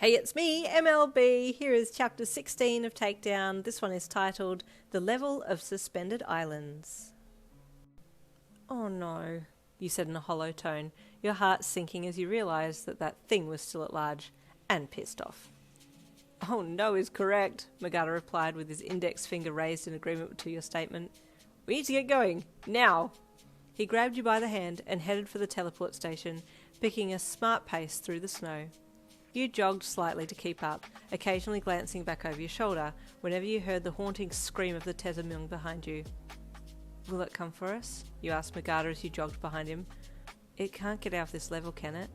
Hey, it's me, MLB. Here is chapter 16 of Takedown. This one is titled The Level of Suspended Islands. Oh no, you said in a hollow tone, your heart sinking as you realised that that thing was still at large and pissed off. Oh no is correct, Migata replied with his index finger raised in agreement to your statement. We need to get going, now. He grabbed you by the hand and headed for the teleport station, picking a smart pace through the snow. You jogged slightly to keep up, occasionally glancing back over your shoulder whenever you heard the haunting scream of the Tezamung behind you. Will it come for us? You asked Migata as you jogged behind him. It can't get out of this level, can it?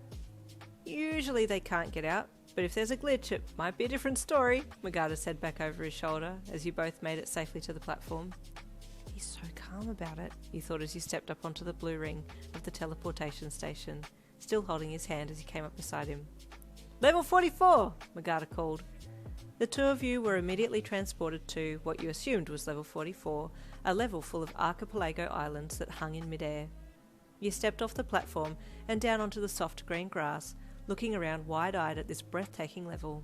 Usually they can't get out, but if there's a glitch it might be a different story, Migata said back over his shoulder as you both made it safely to the platform. He's so calm about it, you thought as you stepped up onto the blue ring of the teleportation station, still holding his hand as you came up beside him. Level 44, Migata called. The two of you were immediately transported to what you assumed was level 44, a level full of archipelago islands that hung in midair. You stepped off the platform and down onto the soft green grass, looking around wide-eyed at this breathtaking level.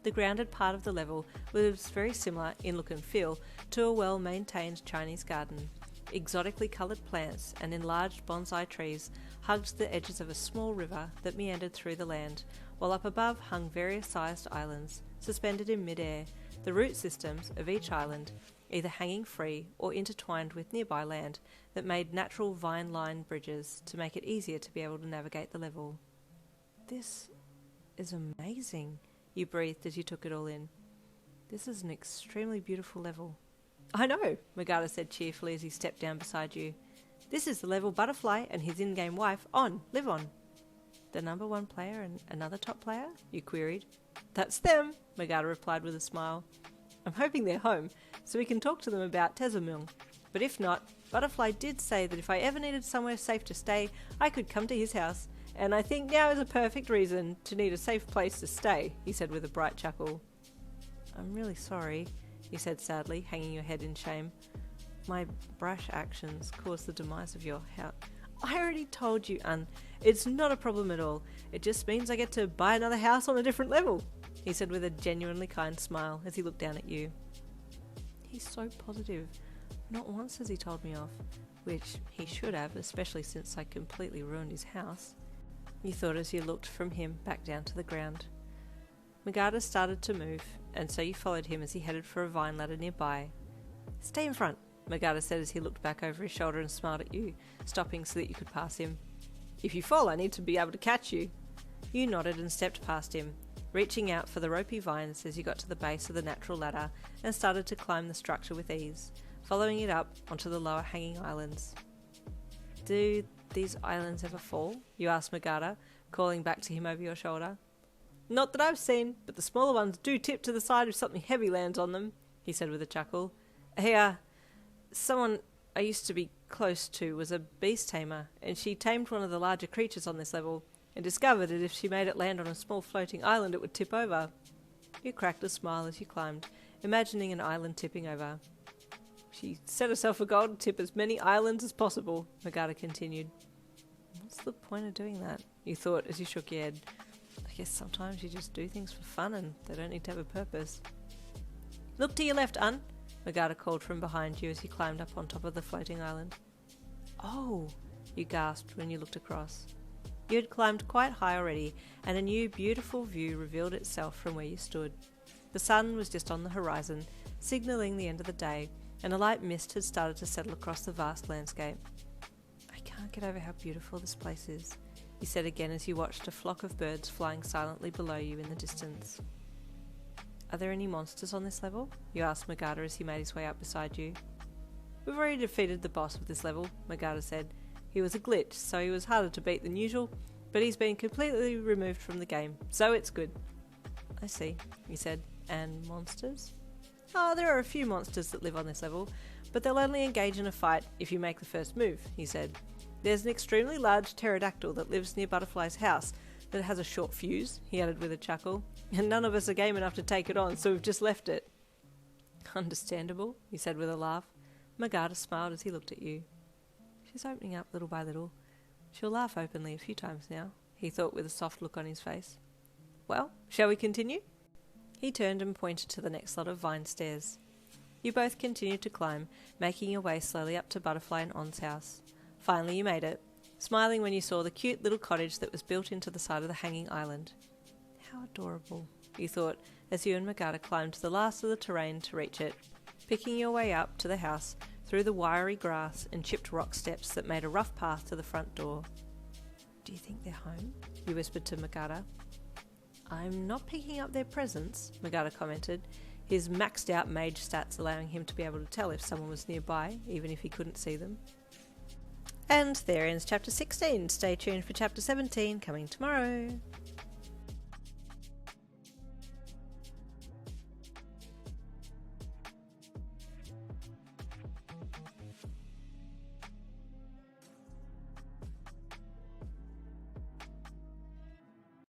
The grounded part of the level was very similar in look and feel to a well-maintained Chinese garden. Exotically coloured plants and enlarged bonsai trees hugged the edges of a small river that meandered through the land, while up above hung various sized islands, suspended in midair, the root systems of each island either hanging free or intertwined with nearby land that made natural vine-lined bridges to make it easier to be able to navigate the level. This is amazing, you breathed as you took it all in. This is an extremely beautiful level. I know, Migata said cheerfully as he stepped down beside you. This is the level Butterfly and his in-game wife, live on. The number one player and another top player? You queried. That's them, Migata replied with a smile. I'm hoping they're home, so we can talk to them about Tezamung. But if not, Butterfly did say that if I ever needed somewhere safe to stay, I could come to his house. And I think now is a perfect reason to need a safe place to stay, he said with a bright chuckle. I'm really sorry, you said sadly, hanging your head in shame. My brash actions caused the demise of your house. I already told you, it's not a problem at all. It just means I get to buy another house on a different level, he said with a genuinely kind smile as he looked down at you. He's so positive. Not once has he told me off, which he should have, especially since I completely ruined his house, you thought as you looked from him back down to the ground. Migata started to move, and so you followed him as he headed for a vine ladder nearby. Stay in front, Migata said as he looked back over his shoulder and smiled at you, stopping so that you could pass him. If you fall, I need to be able to catch you. You nodded and stepped past him, reaching out for the ropey vines as you got to the base of the natural ladder and started to climb the structure with ease, following it up onto the lower hanging islands. Do these islands ever fall? You asked Migata, calling back to him over your shoulder. Not that I've seen, but the smaller ones do tip to the side if something heavy lands on them, he said with a chuckle. Hey, someone I used to be close to was a beast tamer, and she tamed one of the larger creatures on this level, and discovered that if she made it land on a small floating island it would tip over. You cracked a smile as you climbed, imagining an island tipping over. She set herself a goal to tip as many islands as possible, Migata continued. What's the point of doing that? You thought as you shook your head. I guess sometimes you just do things for fun and they don't need to have a purpose. Look to your left, Migata called from behind you as you climbed up on top of the floating island. Oh, you gasped when you looked across. You had climbed quite high already, and a new beautiful view revealed itself from where you stood. The sun was just on the horizon, signalling the end of the day, and a light mist had started to settle across the vast landscape. I can't get over how beautiful this place is, he said again as you watched a flock of birds flying silently below you in the distance. Are there any monsters on this level? You asked Migata as he made his way up beside you. We've already defeated the boss of this level, Migata said. He was a glitch, so he was harder to beat than usual, but he's been completely removed from the game, so it's good. I see, he said. And monsters? Oh, there are a few monsters that live on this level, but they'll only engage in a fight if you make the first move, he said. There's an extremely large pterodactyl that lives near Butterfly's house that has a short fuse, he added with a chuckle, and none of us are game enough to take it on, so we've just left it. Understandable, he said with a laugh. Migata smiled as he looked at you. She's opening up little by little. She'll laugh openly a few times now, he thought with a soft look on his face. Well, shall we continue? He turned and pointed to the next lot of vine stairs. You both continued to climb, making your way slowly up to Butterfly and On's house. Finally you made it, smiling when you saw the cute little cottage that was built into the side of the hanging island. How adorable, you thought, as you and Migata climbed to the last of the terrain to reach it, picking your way up to the house through the wiry grass and chipped rock steps that made a rough path to the front door. Do you think they're home? You whispered to Migata. I'm not picking up their presence, Migata commented, his maxed out mage stats allowing him to be able to tell if someone was nearby, even if he couldn't see them. And there ends chapter 16. Stay tuned for chapter 17 coming tomorrow.